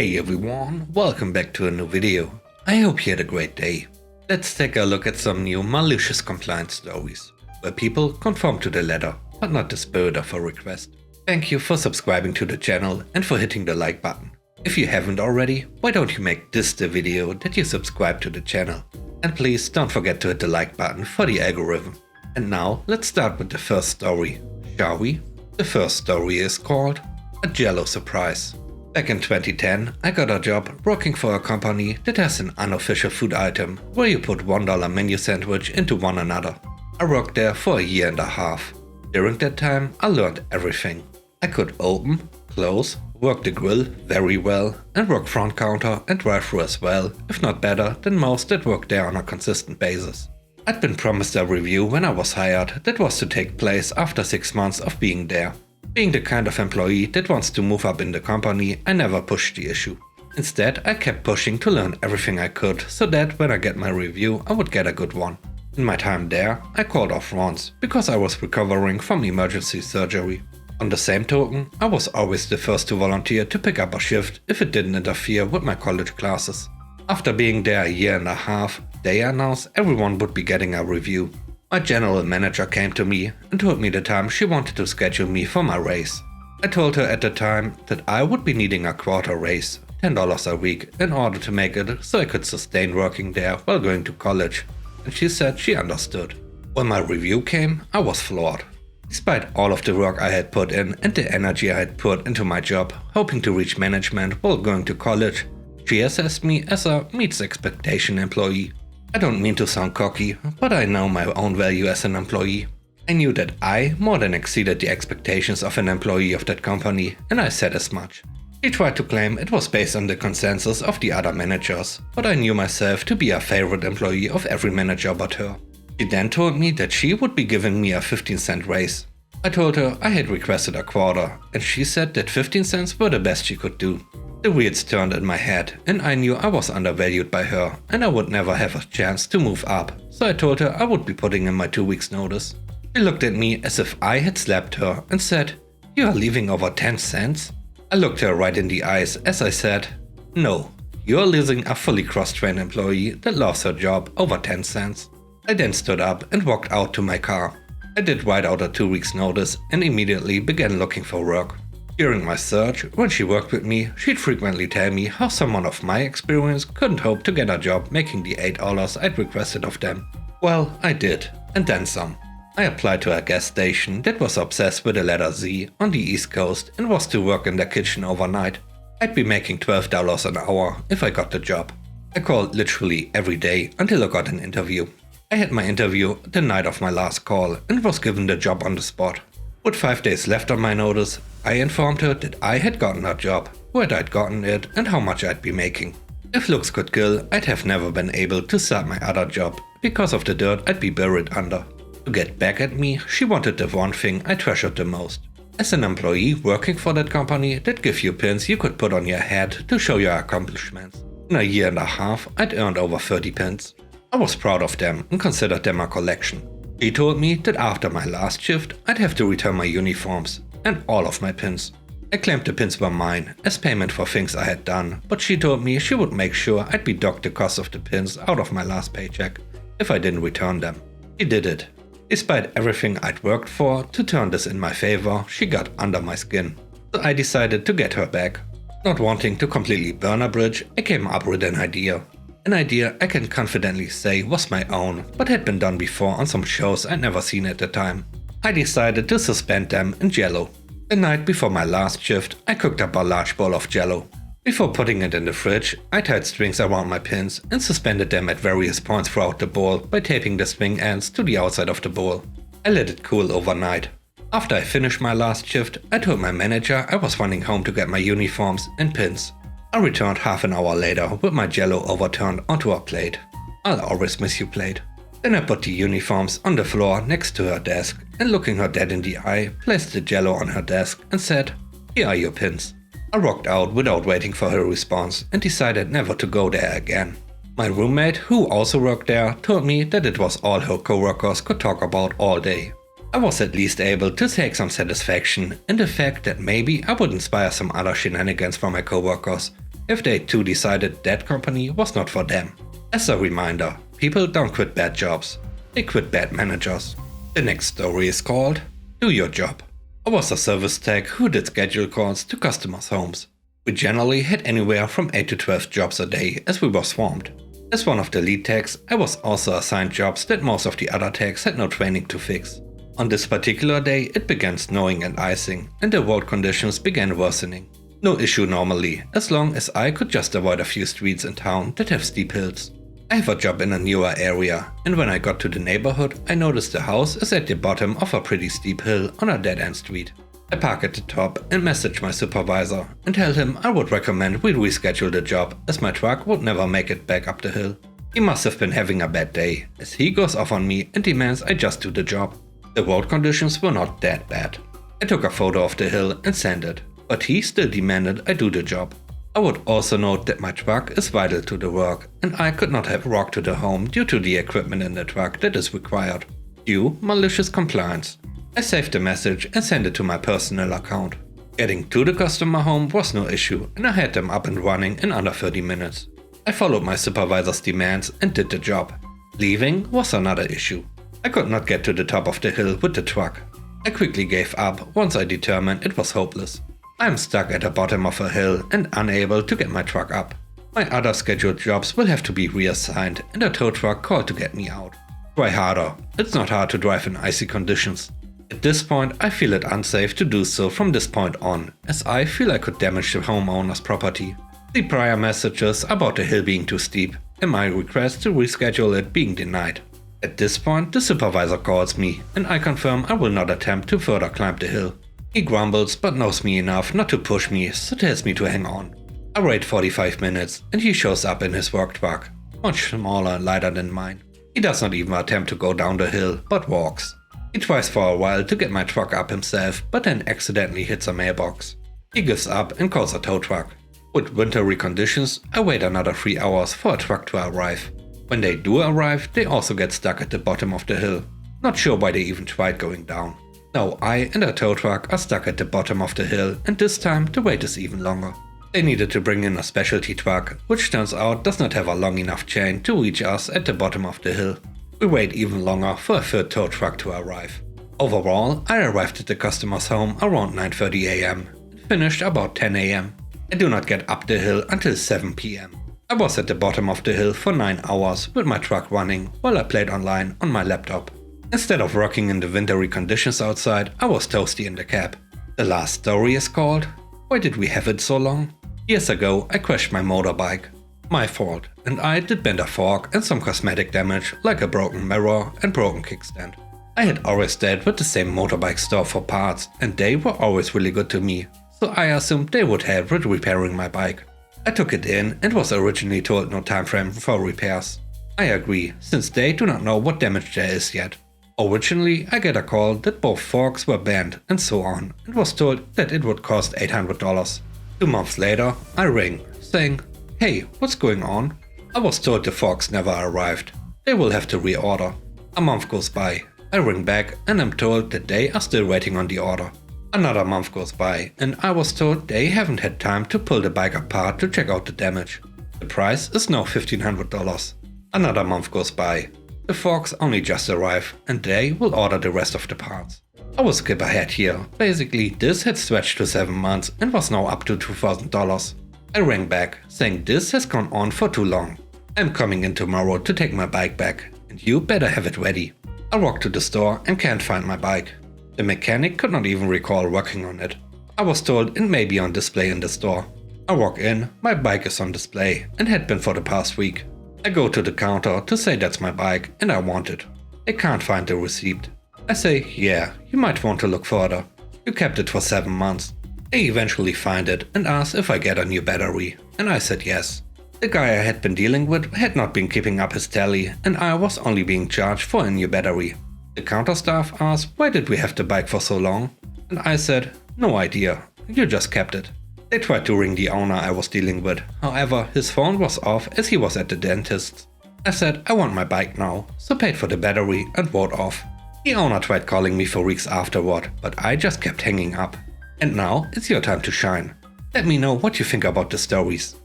Hey everyone, welcome back to a new video. I hope you had a great day. Let's take a look at some new malicious compliance stories, where people conform to the letter, but not the spirit of a request. Thank you for subscribing to the channel and for hitting the like button. If you haven't already, why don't you make this the video that you subscribe to the channel? And please don't forget to hit the like button for the algorithm. And now let's start with the first story, shall we? The first story is called A Jello Surprise. Back in 2010, I got a job working for a company that has an unofficial food item where you put $1 menu sandwich into one another. I worked there for a year and a half. During that time, I learned everything. I could open, close, work the grill very well, and work front counter and drive-thru as well, if not better than most that work there on a consistent basis. I'd been promised a review when I was hired that was to take place after 6 months of being there. Being the kind of employee that wants to move up in the company, I never pushed the issue. Instead, I kept pushing to learn everything I could so that when I get my review, I would get a good one. In my time there, I called off once because I was recovering from emergency surgery. On the same token, I was always the first to volunteer to pick up a shift if it didn't interfere with my college classes. After being there a year and a half, they announced everyone would be getting a review. My general manager came to me and told me the time she wanted to schedule me for my raise. I told her at the time that I would be needing a quarter raise, $10 a week, in order to make it so I could sustain working there while going to college, and she said she understood. When my review came, I was floored. Despite all of the work I had put in and the energy I had put into my job, hoping to reach management while going to college, she assessed me as a meets expectation employee. I don't mean to sound cocky, but I know my own value as an employee. I knew that I more than exceeded the expectations of an employee of that company, and I said as much. She tried to claim it was based on the consensus of the other managers, but I knew myself to be a favorite employee of every manager but her. She then told me that she would be giving me a 15-cent raise. I told her I had requested a quarter, and she said that 15 cents were the best she could do. The wheels turned in my head, and I knew I was undervalued by her and I would never have a chance to move up, so I told her I would be putting in my 2 weeks notice. She looked at me as if I had slapped her and said, "You are leaving over 10 cents? I looked her right in the eyes as I said, "No, you are losing a fully cross-trained employee that loves her job over 10 cents. I then stood up and walked out to my car. I did write out a 2 weeks notice and immediately began looking for work. During my search, when she worked with me, she'd frequently tell me how someone of my experience couldn't hope to get a job making the $8 I'd requested of them. Well, I did, and then some. I applied to a gas station that was obsessed with the letter Z on the East Coast and was to work in their kitchen overnight. I'd be making $12 an hour if I got the job. I called literally every day until I got an interview. I had my interview the night of my last call and was given the job on the spot. With 5 days left on my notice, I informed her that I had gotten a job, where I'd gotten it and how much I'd be making. If looks could kill, I'd have never been able to start my other job because of the dirt I'd be buried under. To get back at me, she wanted the one thing I treasured the most. As an employee working for that company, they'd give you pins you could put on your head to show your accomplishments. In a year and a half, I'd earned over 30 pins. I was proud of them and considered them a collection. She told me that after my last shift, I'd have to return my uniforms and all of my pins. I claimed the pins were mine as payment for things I had done, but she told me she would make sure I'd be docked the cost of the pins out of my last paycheck if I didn't return them. She did it. Despite everything I'd worked for to turn this in my favor, she got under my skin. So I decided to get her back. Not wanting to completely burn a bridge, I came up with an idea. An idea I can confidently say was my own, but had been done before on some shows I'd never seen at the time. I decided to suspend them in Jello. The night before my last shift, I cooked up a large bowl of Jello. Before putting it in the fridge, I tied strings around my pins and suspended them at various points throughout the bowl by taping the string ends to the outside of the bowl. I let it cool overnight. After I finished my last shift, I told my manager I was running home to get my uniforms and pins. I returned half an hour later with my Jello overturned onto a plate. "I'll always miss you" plate. Then I put the uniforms on the floor next to her desk and, looking her dead in the eye, placed the Jello on her desk and said, "Here are your pins." I walked out without waiting for her response and decided never to go there again. My roommate, who also worked there, told me that it was all her coworkers could talk about all day. I was at least able to take some satisfaction in the fact that maybe I would inspire some other shenanigans from my coworkers if they too decided that company was not for them. As a reminder, people don't quit bad jobs, they quit bad managers. The next story is called Do Your Job. I was a service tech who did schedule calls to customers' homes. We generally had anywhere from 8 to 12 jobs a day as we were swamped. As one of the lead techs, I was also assigned jobs that most of the other techs had no training to fix. On this particular day, it began snowing and icing, and the road conditions began worsening. No issue normally, as long as I could just avoid a few streets in town that have steep hills. I have a job in a newer area, and when I got to the neighborhood, I noticed the house is at the bottom of a pretty steep hill on a dead-end street. I park at the top and message my supervisor and tell him I would recommend we reschedule the job as my truck would never make it back up the hill. He must have been having a bad day, as he goes off on me and demands I just do the job. The road conditions were not that bad. I took a photo of the hill and sent it, but he still demanded I do the job. I would also note that my truck is vital to the work and I could not have walked to the home due to the equipment in the truck that is required. Due malicious compliance. I saved the message and sent it to my personal account. Getting to the customer home was no issue and I had them up and running in under 30 minutes. I followed my supervisor's demands and did the job. Leaving was another issue. I could not get to the top of the hill with the truck. I quickly gave up once I determined it was hopeless. I am stuck at the bottom of a hill and unable to get my truck up. My other scheduled jobs will have to be reassigned and a tow truck called to get me out. Try harder. It's not hard to drive in icy conditions. At this point, I feel it unsafe to do so from this point on, as I feel I could damage the homeowner's property. The prior messages about the hill being too steep and my request to reschedule it being denied. At this point, the supervisor calls me and I confirm I will not attempt to further climb the hill. He grumbles but knows me enough not to push me, so tells me to hang on. I wait 45 minutes and he shows up in his work truck, much smaller and lighter than mine. He does not even attempt to go down the hill, but walks. He tries for a while to get my truck up himself, but then accidentally hits a mailbox. He gives up and calls a tow truck. With wintry conditions, I wait another 3 hours for a truck to arrive. When they do arrive, they also get stuck at the bottom of the hill. Not sure why they even tried going down. Now I and a tow truck are stuck at the bottom of the hill, and this time the wait is even longer. They needed to bring in a specialty truck, which turns out does not have a long enough chain to reach us at the bottom of the hill. We wait even longer for a third tow truck to arrive. Overall, I arrived at the customer's home around 9:30 am and finished about 10 am. I do not get up the hill until 7 pm. I was at the bottom of the hill for 9 hours with my truck running while I played online on my laptop. Instead of rocking in the wintry conditions outside, I was toasty in the cab. The last story is called Why Did We Have It So Long? Years ago, I crashed my motorbike. My fault, and I did bend a fork and some cosmetic damage like a broken mirror and broken kickstand. I had always stayed with the same motorbike store for parts and they were always really good to me, so I assumed they would help with repairing my bike. I took it in and was originally told no time frame for repairs. I agree, since they do not know what damage there is yet. Originally, I get a call that both forks were bent and so on, and was told that it would cost $800. 2 months later, I ring, saying, "Hey, what's going on?" I was told the forks never arrived. They will have to reorder. A month goes by. I ring back and am told that they are still waiting on the order. Another month goes by and I was told they haven't had time to pull the bike apart to check out the damage. The price is now $1,500. Another month goes by. The forks only just arrive and they will order the rest of the parts. I will skip ahead here. Basically, this had stretched to 7 months and was now up to $2,000. I rang back, saying this has gone on for too long. I'm coming in tomorrow to take my bike back, and you better have it ready. I walk to the store and can't find my bike. The mechanic could not even recall working on it. I was told it may be on display in the store. I walk in, my bike is on display and had been for the past week. I go to the counter to say that's my bike and I want it. They can't find the receipt. I say, yeah, you might want to look further. You kept it for 7 months. They eventually find it and ask if I get a new battery, and I said yes. The guy I had been dealing with had not been keeping up his tally and I was only being charged for a new battery. The counter staff asked why did we have the bike for so long, and I said, no idea, you just kept it. They tried to ring the owner I was dealing with, however his phone was off as he was at the dentist. I said I want my bike now, so paid for the battery and wrote off. The owner tried calling me for weeks afterward, but I just kept hanging up. And now it's your time to shine. Let me know what you think about the stories.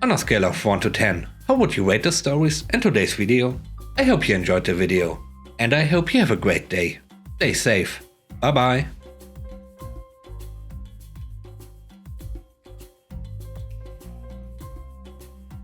On a scale of 1 to 10, how would you rate the stories in today's video? I hope you enjoyed the video, and I hope you have a great day. Stay safe. Bye bye.